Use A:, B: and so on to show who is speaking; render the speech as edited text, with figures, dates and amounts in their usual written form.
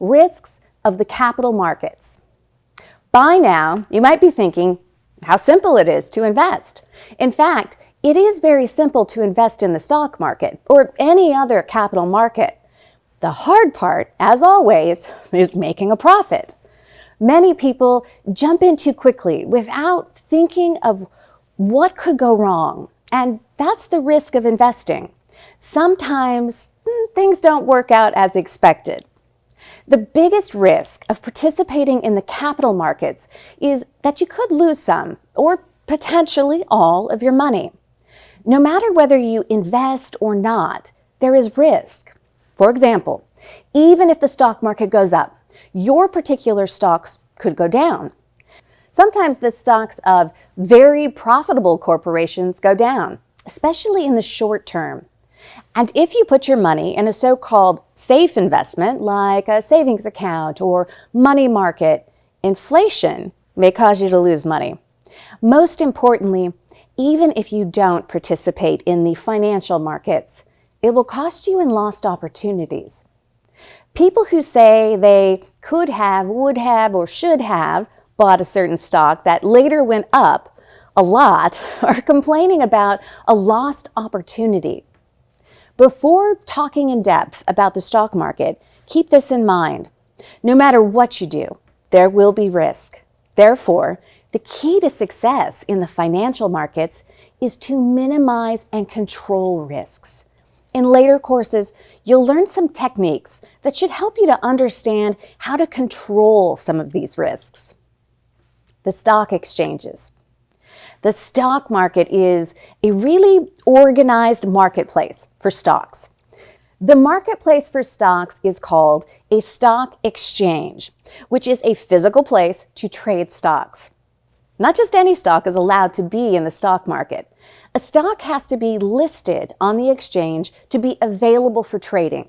A: risks of the capital markets. By now, you might be thinking how simple it is to invest. In fact, it is very simple to invest in the stock market or any other capital market. The hard part, as always, is making a profit. Many people jump in too quickly without thinking of what could go wrong, and that's the risk of investing. Sometimes things don't work out as expected. The biggest risk of participating in the capital markets is that you could lose some or potentially all of your money. No matter whether you invest or not, there is risk. For example, even if the stock market goes up, your particular stocks could go down. Sometimes the stocks of very profitable corporations go down, especially in the short term. And if you put your money in a so-called safe investment, like a savings account or money market, inflation may cause you to lose money. Most importantly, even if you don't participate in the financial markets, it will cost you in lost opportunities. People who say they could have, would have, or should have bought a certain stock that later went up a lot are complaining about a lost opportunity. Before talking in depth about the stock market, keep this in mind. No matter what you do, there will be risk. Therefore, the key to success in the financial markets is to minimize and control risks. In later courses, you'll learn some techniques that should help you to understand how to control some of these risks. The stock exchanges. The stock market is a really organized marketplace for stocks. The marketplace for stocks is called a stock exchange, which is a physical place to trade stocks. Not just any stock is allowed to be in the stock market. A stock has to be listed on the exchange to be available for trading.